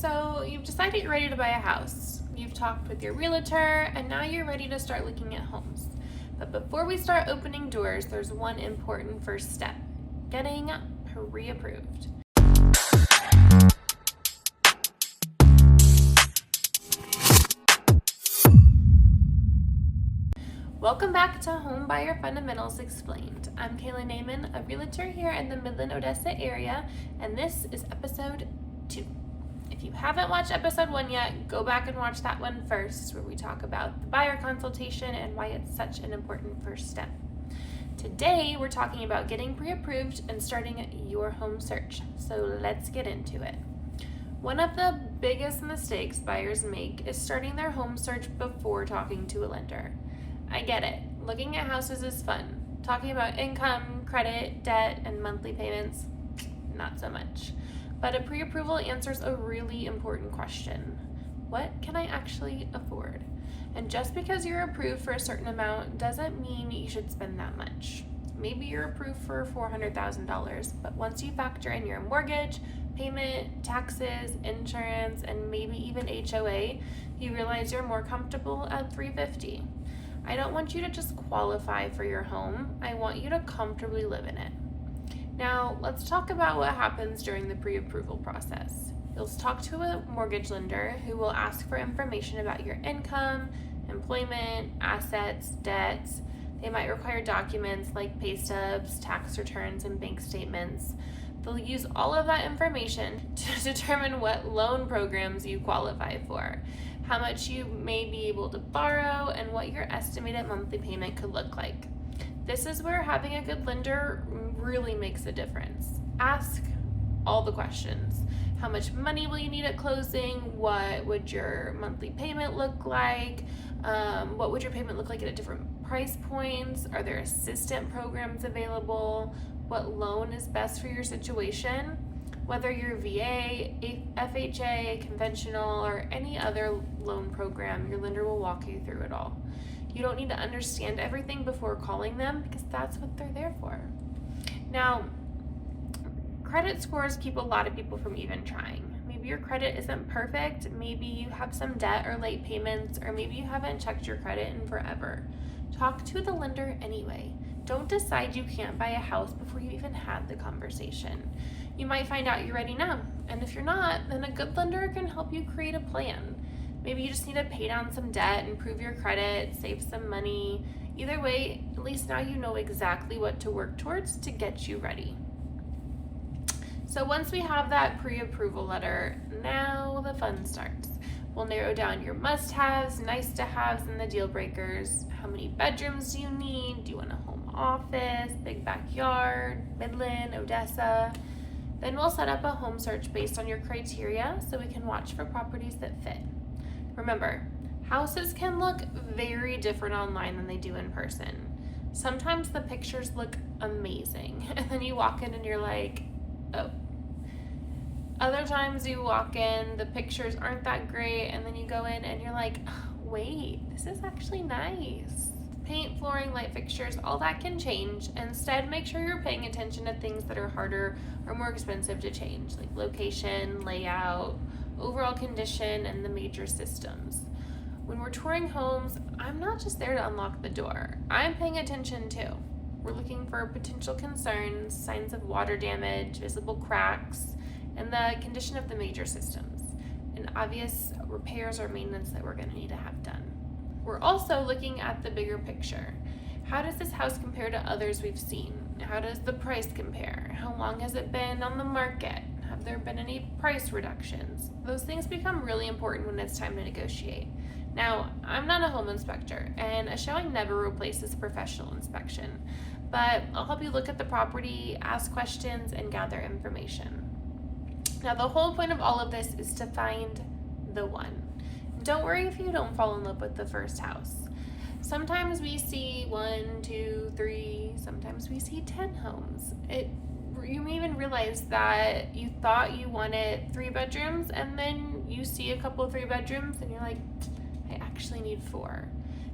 So you've decided you're ready to buy a house. You've talked with your realtor, and now you're ready to start looking at homes. But before we start opening doors, there's one important first step: getting pre-approved. Welcome back to Homebuyer Fundamentals Explained. I'm Kayla Neyman, a realtor here in the Midland, Odessa area, and this is episode 2. If you haven't watched episode 1 yet, go back and watch that one first, where we talk about the buyer consultation and why it's such an important first step. Today, we're talking about getting pre-approved and starting your home search. So let's get into it. One of the biggest mistakes buyers make is starting their home search before talking to a lender. I get it. Looking at houses is fun. Talking about income, credit, debt, and monthly payments, not so much. But a pre-approval answers a really important question. What can I actually afford? And just because you're approved for a certain amount doesn't mean you should spend that much. Maybe you're approved for $400,000, but once you factor in your mortgage, payment, taxes, insurance, and maybe even HOA, you realize you're more comfortable at $350,000. I don't want you to just qualify for your home. I want you to comfortably live in it. Now, let's talk about what happens during the pre-approval process. You'll talk to a mortgage lender who will ask for information about your income, employment, assets, debts. They might require documents like pay stubs, tax returns, and bank statements. They'll use all of that information to determine what loan programs you qualify for, how much you may be able to borrow, and what your estimated monthly payment could look like. This is where having a good lender really makes a difference. Ask all the questions. How much money will you need at closing? What would your monthly payment look like? What would your payment look like at different price points? Are there assistant programs available? What loan is best for your situation? Whether you're VA, FHA, conventional, or any other loan program, your lender will walk you through it all. You don't need to understand everything before calling them, because that's what they're there for. Now, credit scores keep a lot of people from even trying. Maybe your credit isn't perfect, maybe you have some debt or late payments, or maybe you haven't checked your credit in forever. Talk to the lender anyway. Don't decide you can't buy a house before you even had the conversation. You might find out you're ready now, and if you're not, then a good lender can help you create a plan. Maybe you just need to pay down some debt, improve your credit, save some money. Either way, at least now you know exactly what to work towards to get you ready. So once we have that pre-approval letter, now the fun starts. We'll narrow down your must-haves, nice-to-haves, and the deal breakers. How many bedrooms do you need? Do you want a home office, big backyard, Midland, Odessa? Then we'll set up a home search based on your criteria so we can watch for properties that fit. Remember, houses can look very different online than they do in person. Sometimes the pictures look amazing, and then you walk in and you're like, oh. Other times you walk in, the pictures aren't that great, and then you go in and you're like, oh, wait, this is actually nice. Paint, flooring, light fixtures, all that can change. Instead, make sure you're paying attention to things that are harder or more expensive to change, like location, layout, overall condition, and the major systems. When we're touring homes, I'm not just there to unlock the door. I'm paying attention too. We're looking for potential concerns, signs of water damage, visible cracks, and the condition of the major systems, and obvious repairs or maintenance that we're going to need to have done. We're also looking at the bigger picture. How does this house compare to others we've seen? How does the price compare? How long has it been on the market? Have there been any price reductions? Those things become really important when it's time to negotiate. Now, I'm not a home inspector, and a showing never replaces a professional inspection, but I'll help you look at the property, ask questions, and gather information. Now, the whole point of all of this is to find the one. Don't worry if you don't fall in love with the first house. Sometimes we see 1, 2, 3, sometimes we see 10 homes. You may even realize that you thought you wanted 3 bedrooms, and then you see a couple of 3 bedrooms and you're like, I actually need 4.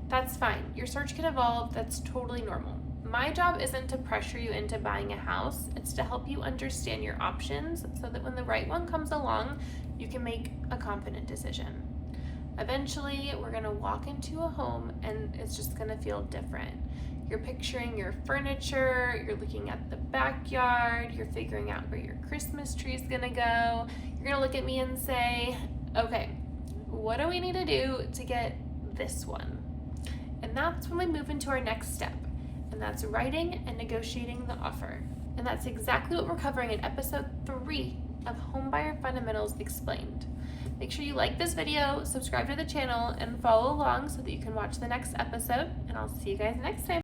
That's fine. Your search can evolve. That's totally normal. my job isn't to pressure you into buying a house, it's to help you understand your options so that when the right one comes along, you can make a confident decision. Eventually, we're gonna walk into a home and it's just gonna feel different. You're picturing your furniture, you're looking at the backyard, you're figuring out where your Christmas tree is gonna go. You're gonna look at me and say, okay, what do we need to do to get this one? And that's when we move into our next step, and that's writing and negotiating the offer. And that's exactly what we're covering in episode 3 of Homebuyer Fundamentals Explained. Make sure you like this video, subscribe to the channel, and follow along so that you can watch the next episode, and I'll see you guys next time.